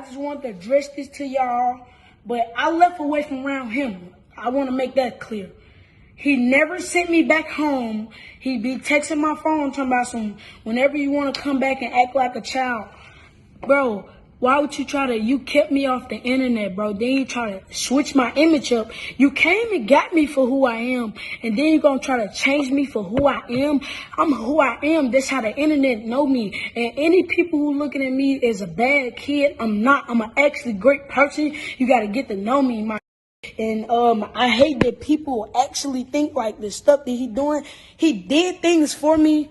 just wanted to address this to y'all, but I left away from around him. I want to make that clear. He never sent me back home. He be texting my phone talking about whenever you want to come back and act like a child. Bro, why would you kept me off the internet, bro. Then you try to switch my image up. You came and got me for who I am, and then you're going to try to change me for who I am. I'm who I am. That's how the internet know me. And any people who looking at me as a bad kid, I'm not. I'm an actually great person. You got to get to know me, my. And I hate that people actually think like the stuff that he doing. He did things for me,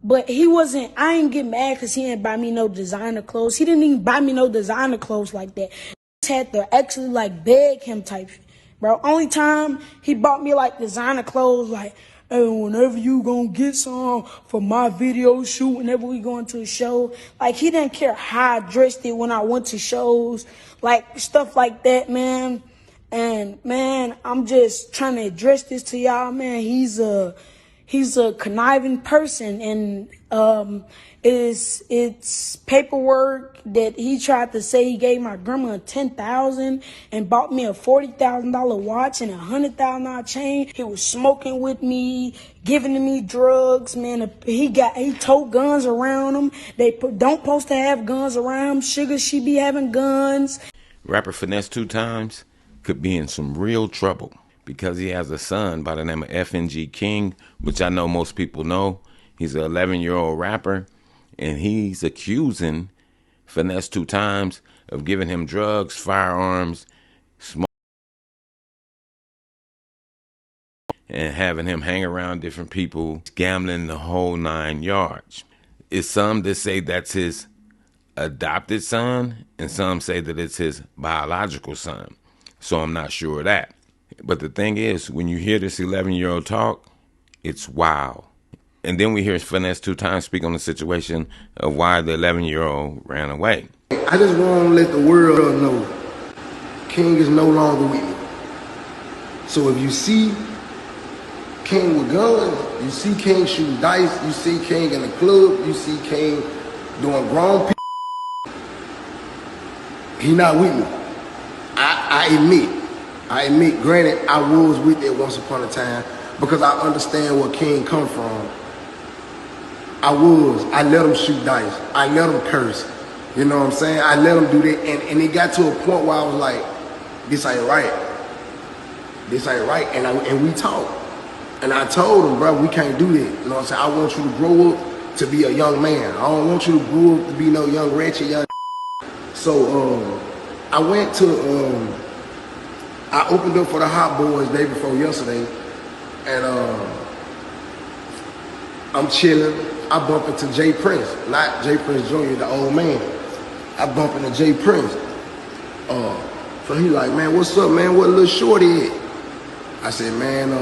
but I ain't get mad because he didn't buy me no designer clothes. He didn't even buy me no designer clothes like that. I just had to actually like beg him type shit. Bro, only time he bought me like designer clothes, like, hey, whenever you gonna get some for my video shoot, whenever we going to a show. Like, he didn't care how I dressed it when I went to shows, like stuff like that, man. And man, I'm just trying to address this to y'all, man. He's a conniving person, and it's paperwork that he tried to say he gave my grandma $10,000 and bought me a $40,000 watch and a $100,000 chain. He was smoking with me, giving me drugs, man. He tote guns around him. They don't supposed to have guns around him. Sugar, she be having guns. Rapper Finesse2Tymes could be in some real trouble because he has a son by the name of FNG King, which I know most people know. He's an 11-year-old rapper, and he's accusing Finesse2Tymes of giving him drugs, firearms, smoke, and having him hang around different people, gambling, the whole 9 yards. It's some that say that's his adopted son, and some say that it's his biological son. So I'm not sure of that. But the thing is, when you hear this 11-year-old talk, it's wow. And then we hear Finesse2Tymes speak on the situation of why the 11-year-old ran away. I just want to let the world know King is no longer with me. So if you see King with guns, you see King shooting dice, you see King in the club, you see King doing grown people, he not with me. I admit, granted, I was with it once upon a time because I understand where King come from. I let him shoot dice. I let him curse. You know what I'm saying? I let him do that. And it got to a point where I was like, this ain't right. This ain't right. And we talked. And I told him, bro, we can't do that. You know what I'm saying? I want you to grow up to be a young man. I don't want you to grow up to be no young ratchet young. So I went to I opened up for the Hot Boys day before yesterday, and I'm chilling. I bump into Jay Prince, not Jay Prince Jr., the old man. I bump into Jay Prince. So he like, man, what's up, man? What little shorty at? I said, man,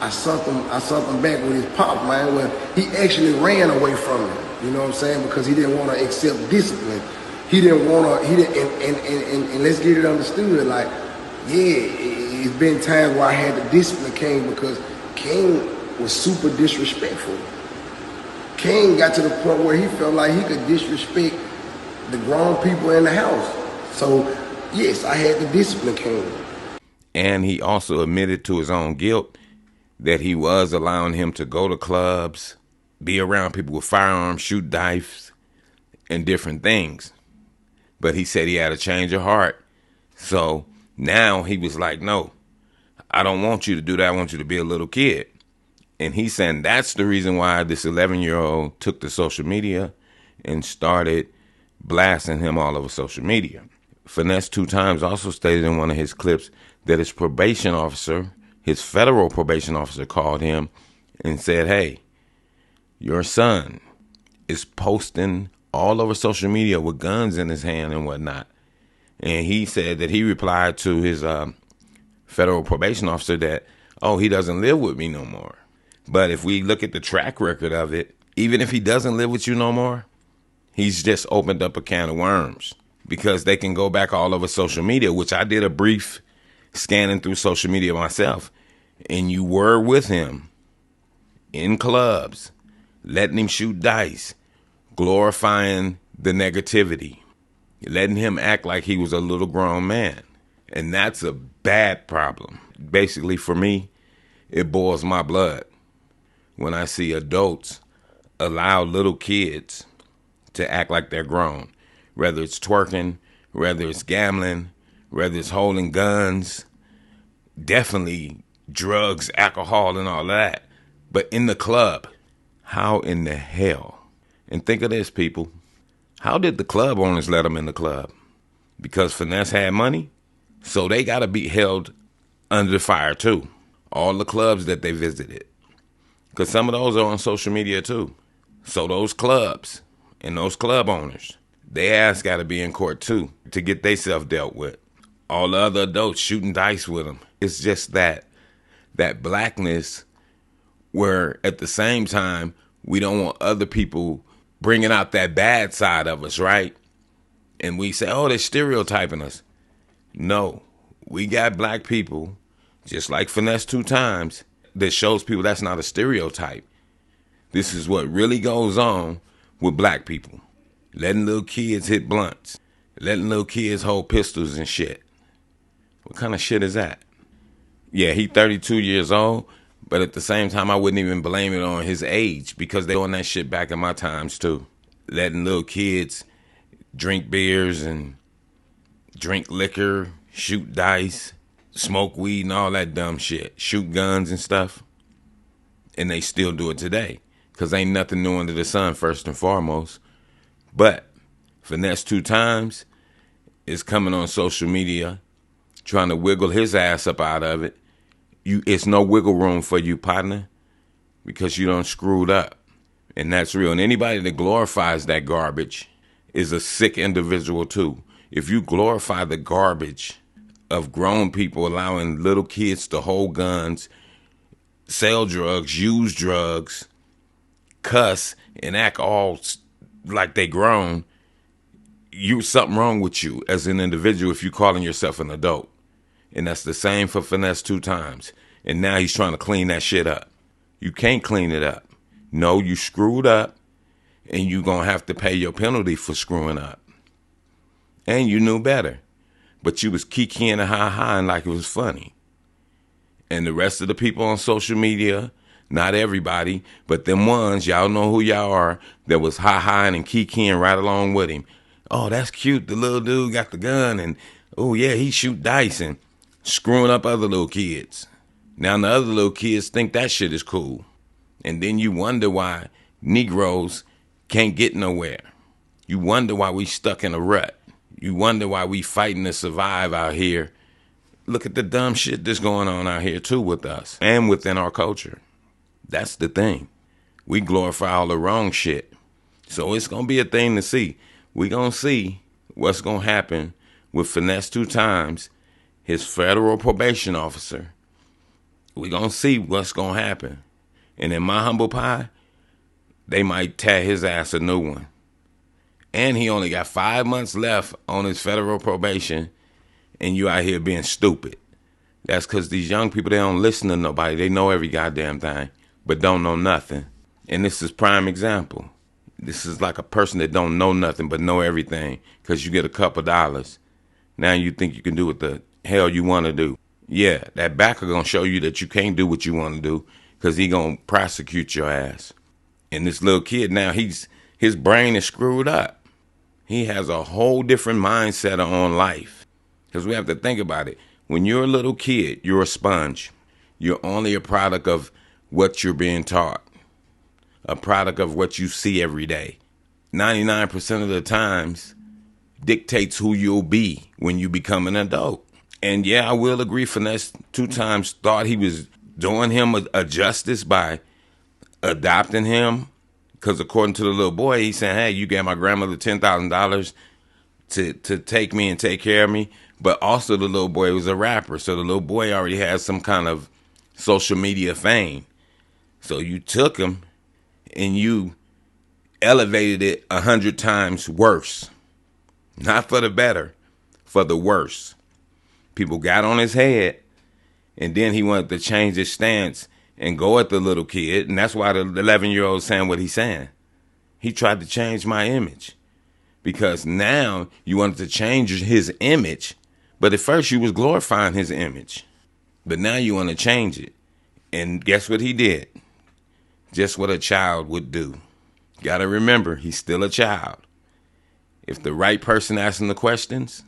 I sent him back with his pop, man. Well, he actually ran away from me. You know what I'm saying? Because he didn't want to accept discipline. He didn't want to. And let's get it understood. Like, yeah, it's been times where I had to discipline King because King was super disrespectful. King got to the point where he felt like he could disrespect the grown people in the house. So, yes, I had to discipline King. And he also admitted to his own guilt that he was allowing him to go to clubs, be around people with firearms, shoot dice, and different things. But he said he had a change of heart. So now he was like, no, I don't want you to do that. I want you to be a little kid. And he's saying that's the reason why this 11-year-old took to social media and started blasting him all over social media. Finesse2Tymes also stated in one of his clips that his probation officer, his federal probation officer, called him and said, hey, your son is posting all over social media with guns in his hand and whatnot. And he said that he replied to his federal probation officer that, oh, he doesn't live with me no more. But if we look at the track record of it, even if he doesn't live with you no more, he's just opened up a can of worms because they can go back all over social media, which I did a brief scanning through social media myself. And you were with him in clubs, letting him shoot dice, glorifying the negativity. letting him act like he was a little grown man. And that's a bad problem. Basically, for me, it boils my blood when I see adults allow little kids to act like they're grown. Whether it's twerking, whether it's gambling, whether it's holding guns, definitely drugs, alcohol, and all that. But in the club, how in the hell? And think of this, people. How did the club owners let them in the club? Because Finesse had money? So they got to be held under fire too. All the clubs that they visited. Because some of those are on social media too. So those clubs and those club owners, they ass got to be in court too to get themselves dealt with. All the other adults shooting dice with them. It's just that blackness where at the same time, we don't want other people bringing out that bad side of us, right? And we say, oh, they're stereotyping us. No, we got black people, just like Finesse2Tymes, that shows people that's not a stereotype. This is what really goes on with black people. Letting little kids hit blunts. Letting little kids hold pistols and shit. What kind of shit is that? Yeah, he 32 years old, but at the same time, I wouldn't even blame it on his age because they doing that shit back in my times too. Letting little kids drink beers and drink liquor, shoot dice, smoke weed and all that dumb shit. Shoot guns and stuff. And they still do it today. Because ain't nothing new under the sun, first and foremost. But Finesse2Tymes is coming on social media trying to wiggle his ass up out of it. It's no wiggle room for you, partner, because you done screwed up. And that's real. And anybody that glorifies that garbage is a sick individual too. If you glorify the garbage of grown people allowing little kids to hold guns, sell drugs, use drugs, cuss, and act all like they grown, something wrong with you as an individual if you calling yourself an adult. And that's the same for Finesse2Tymes. And now he's trying to clean that shit up. You can't clean it up. No, you screwed up, and you going to have to pay your penalty for screwing up. And you knew better. But you was kikiing and ha-haing like it was funny. And the rest of the people on social media, not everybody, but them ones, y'all know who y'all are, that was ha-haing and kikiing right along with him. Oh, that's cute. The little dude got the gun, and oh, yeah, he shoot dice and screwing up other little kids. Now the other little kids think that shit is cool. And then you wonder why Negroes can't get nowhere. You wonder why we stuck in a rut. You wonder why we fighting to survive out here. Look at the dumb shit that's going on out here too with us and within our culture. That's the thing. We glorify all the wrong shit. So it's going to be a thing to see. We're going to see what's going to happen with Finesse2Tymes, his federal probation officer. We're going to see what's going to happen. And in my humble pie, they might tear his ass a new one. And he only got 5 months left on his federal probation, and you out here being stupid. That's because these young people, they don't listen to nobody. They know every goddamn thing, but don't know nothing. And this is prime example. This is like a person that don't know nothing but know everything because you get a couple dollars. Now you think you can do what the hell you want to do. Yeah, that backer going to show you that you can't do what you want to do because he going to prosecute your ass. And this little kid now, his brain is screwed up. He has a whole different mindset on life. Because we have to think about it. When you're a little kid, you're a sponge. You're only a product of what you're being taught. A product of what you see every day. 99% of the times dictates who you'll be when you become an adult. And yeah, I will agree, Finesse2Tymes thought he was doing him a justice by adopting him. Because according to the little boy, he's saying, hey, you gave my grandmother $10,000 to take me and take care of me. But also the little boy was a rapper. So the little boy already has some kind of social media fame. So you took him and you elevated it 100 times worse. Not for the better, for the worse. People got on his head, and then he wanted to change his stance and go at the little kid, and that's why the 11-year-old is saying what he's saying. He tried to change my image because now you wanted to change his image, but at first you was glorifying his image. But now you want to change it. And guess what he did? Just what a child would do. Got to remember, he's still a child. If the right person asks him the questions,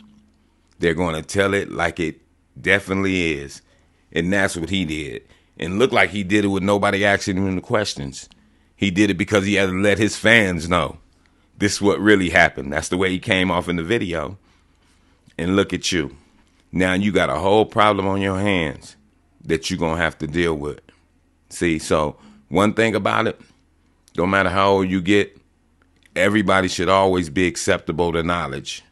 they're going to tell it like it definitely is. And that's what he did. And looked like he did it with nobody asking him the questions. He did it because he had to let his fans know this is what really happened. That's the way he came off in the video. And look at you. Now you got a whole problem on your hands that you're going to have to deal with. See, so one thing about it, no matter how old you get, everybody should always be acceptable to knowledge.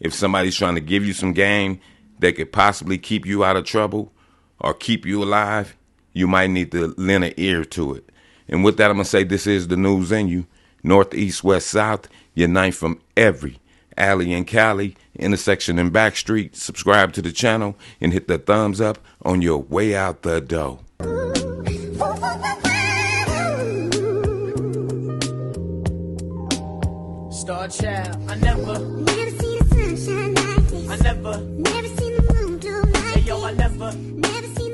If somebody's trying to give you some game that could possibly keep you out of trouble or keep you alive, you might need to lend an ear to it. And with that, I'm going to say this is the news in you. North, east, west, south, unite from every alley and Cali, intersection and back street. Subscribe to the channel and hit the thumbs up on your way out the door. Star child, I never seen the sunshine like this. I never Never seen the moon glow like Hey yo, I this. never Never seen